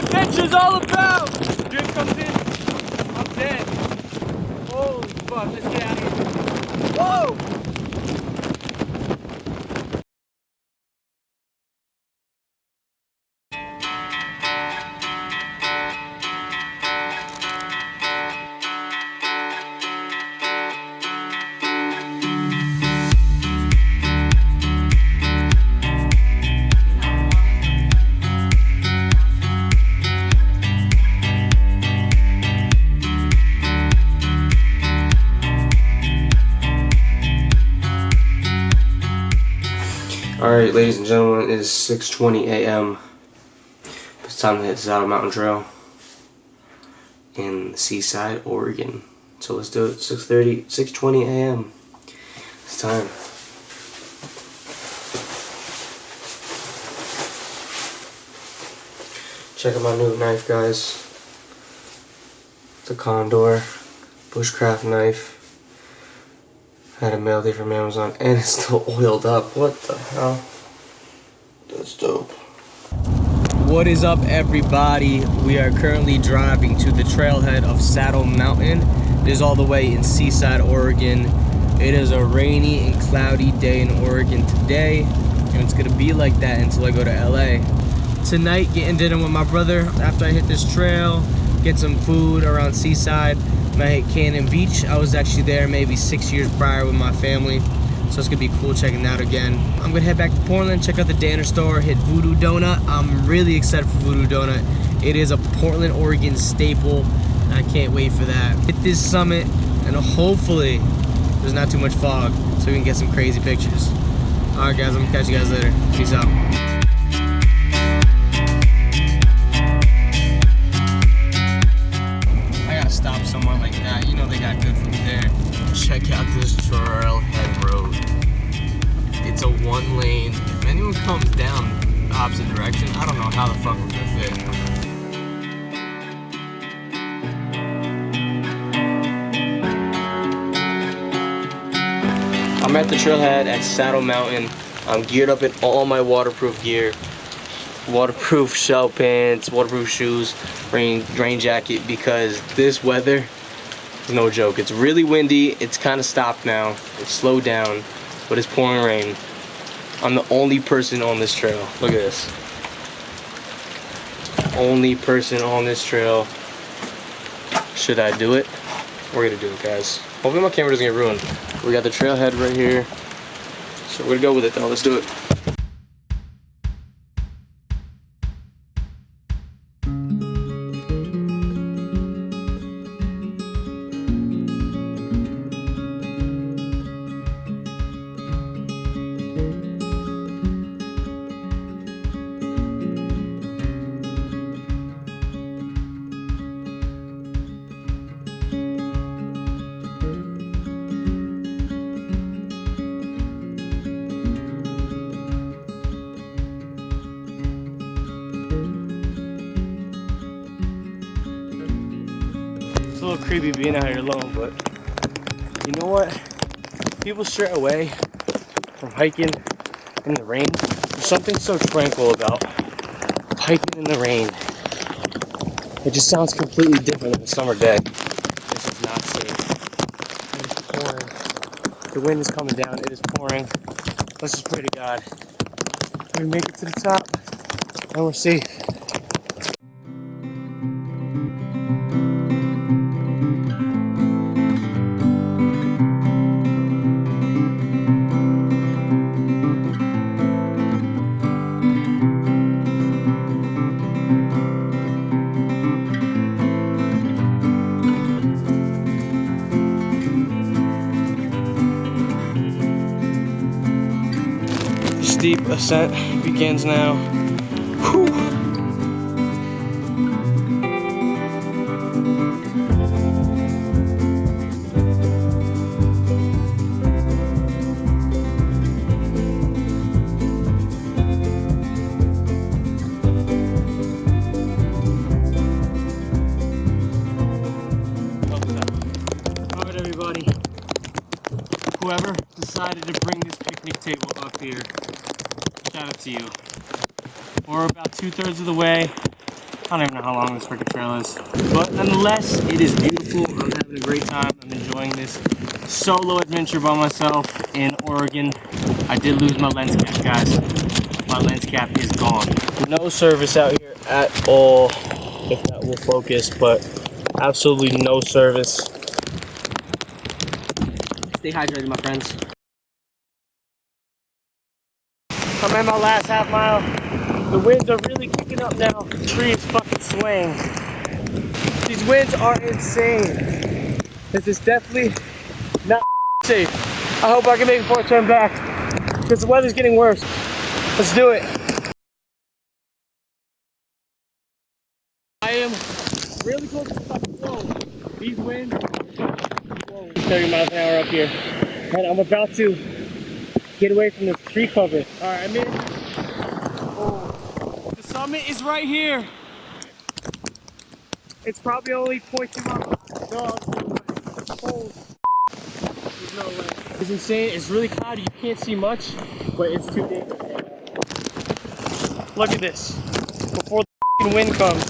adventure's all about. Drift comes in, I'm dead. Holy fuck, let's get out of here. Whoa! Alright, ladies and gentlemen, it is 6:20 a.m. It's time to hit Saddle Mountain Trail in Seaside, Oregon. So let's do it. 6:20 a.m. It's time. Check out my new knife, guys. It's a Condor bushcraft knife. Had it mailed here from Amazon, and it's still oiled up. What the hell? That's dope. What is up, everybody? We are currently driving to the trailhead of Saddle Mountain. It is all the way in Seaside, Oregon. It is a rainy and cloudy day in Oregon today, and it's gonna be like that until I go to LA. Tonight, getting dinner with my brother after I hit this trail, get some food around Seaside. I hit Cannon Beach. I was actually there maybe 6 years prior with my family, so it's gonna be cool checking that again. I'm gonna head back to Portland, check out the Danner store, hit Voodoo Donut. I'm really excited for Voodoo Donut. It is a Portland, Oregon staple, and I can't wait for that. Hit this summit, and hopefully there's not too much fog, so we can get some crazy pictures. All right, guys, I'm gonna catch you guys later. Peace out. Stop somewhere like that, you know they got good food there. Check out this trailhead road. It's a one lane. If anyone comes down the opposite direction, I don't know how the fuck we're gonna fit. I'm at the trailhead at Saddle Mountain. I'm geared up in all my waterproof gear. Waterproof shell pants, waterproof shoes, rain jacket, because this weather is no joke. It's really windy. It's kind of stopped now. It's slowed down, but it's pouring rain. I'm the only person on this trail. Look at this. Only person on this trail. Should I do it? We're gonna do it, guys. Hopefully my camera doesn't get ruined. We got the trailhead right here, so we're gonna go with it though. Let's do it. It's a little creepy being out here alone, but you know what? People stray away from hiking in the rain. There's something so tranquil about hiking in the rain. It just sounds completely different than a summer day. This is not safe. It is pouring. The wind is coming down. It is pouring. Let's just pray to God. We make it to the top and we're safe. Steep ascent begins now. Whew. Alright, everybody. Whoever decided to bring this picnic table up here, shout out to you. We're about 2/3 of the way. I don't even know how long this freaking trail is. But nonetheless, it is beautiful. I'm having a great time. I'm enjoying this solo adventure by myself in Oregon. I did lose my lens cap, guys. My lens cap is gone. No service out here at all, if that will focus, but absolutely no service. Stay hydrated, my friends. I'm at my last half mile. The winds are really kicking up now. The tree is fucking swaying. These winds are insane. This is definitely not safe. I hope I can make it before I turn back, because the weather's getting worse. Let's do it. I am really close to the fucking flow. These winds are 30 miles an hour up here. And I'm about to get away from this tree cover. Alright, I'm in. Oh. The summit is right here. It's probably only 0.2 miles. No, there's cold. There's no way. It's insane. It's really cloudy. You can't see much, but it's too dangerous. Look at this. Before the wind comes.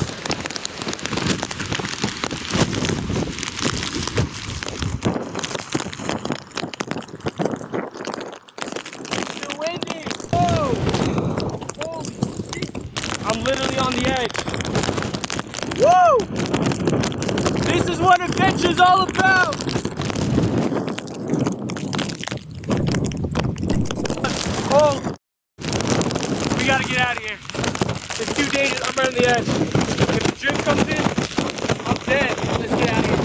It's too windy. Whoa! Holy shit. I'm literally on the edge. Whoa! This is what adventure's all about! Oh! We gotta get out of here. It's too dangerous. I'm right on the edge. If the drink comes in, I'm dead. Let's get out of here.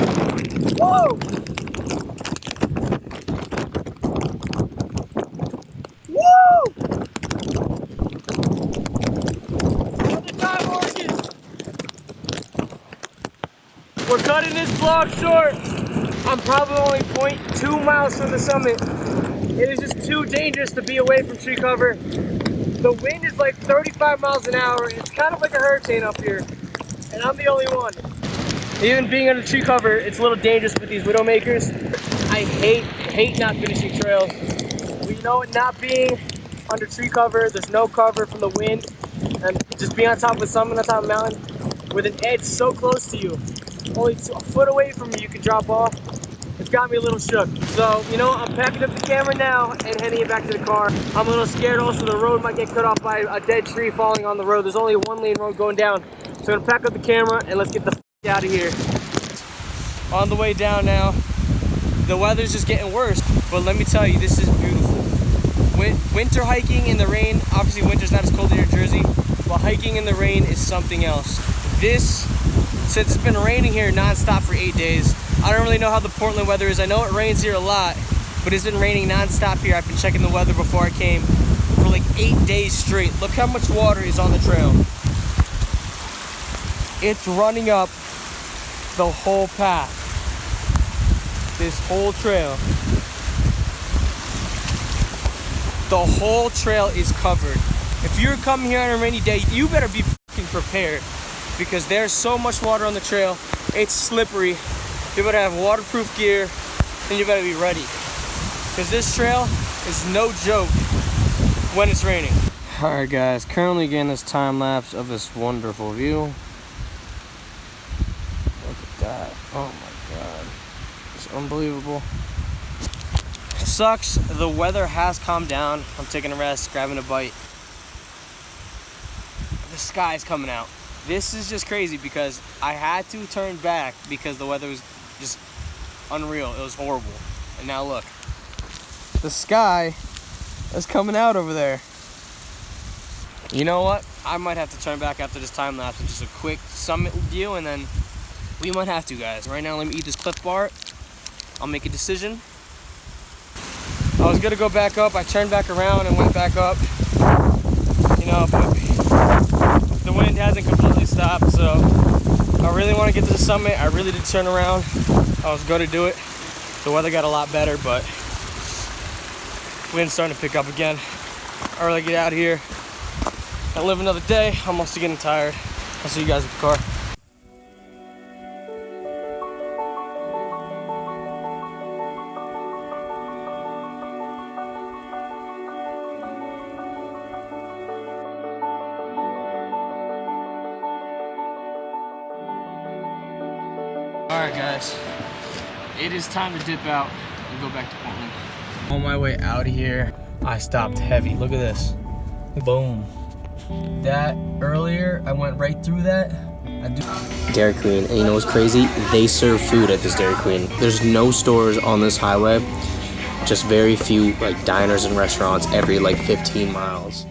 Whoa! Woo! Another time, Oregon! We're cutting this vlog short. I'm probably only 0.2 miles from the summit. It is just too dangerous to be away from tree cover. The wind is like 35 miles an hour. It's kind of like a hurricane up here, and I'm the only one. Even being under tree cover, it's a little dangerous with these widowmakers. I hate not finishing trails. We know it not being under tree cover, there's no cover from the wind, and just being on top of the summit, on top of a mountain, with an edge so close to you, only a foot away from you, you can drop off. It's got me a little shook. So, you know, I'm packing up the camera now and heading it back to the car. I'm a little scared also the road might get cut off by a dead tree falling on the road. There's only a one-lane road going down. So I'm gonna pack up the camera and let's get the f out of here. On the way down now. The weather's just getting worse, but let me tell you, this is beautiful. Winter hiking in the rain, obviously winter's not as cold here in Jersey, but hiking in the rain is something else. This, since it's been raining here non-stop for 8 days, I don't really know how the Portland weather is. I know it rains here a lot, but it's been raining non-stop here. I've been checking the weather before I came for like 8 days straight. Look how much water is on the trail. It's running up the whole path. This whole trail. The whole trail is covered. If you're coming here on a rainy day, you better be fucking prepared, because there's so much water on the trail. It's slippery. You better have waterproof gear, and you better be ready, because this trail is no joke when it's raining. Alright guys, currently getting this time lapse of this wonderful view. Look at that. Oh my god. It's unbelievable. It sucks. The weather has calmed down. I'm taking a rest, grabbing a bite. The sky's coming out. This is just crazy because I had to turn back because the weather was just unreal. It was horrible. And now look. The sky is coming out over there. You know what? I might have to turn back after this time lapse with just a quick summit view, and then we might have to, guys. Right now, let me eat this Cliff Bar. I'll make a decision. I was gonna go back up. I turned back around and went back up. You know, but the wind hasn't completely stopped, so I really want to get to the summit. I really did turn around. I was going to do it. The weather got a lot better, but wind's starting to pick up again. I really get out of here and live another day. I'm also getting tired. I'll see you guys at the car. Alright guys, it is time to dip out and go back to Portland. On my way out of here, I stopped heavy. Look at this. Boom. That earlier, I went right through that. Dairy Queen, and you know what's crazy? They serve food at this Dairy Queen. There's no stores on this highway, just very few like diners and restaurants every like 15 miles.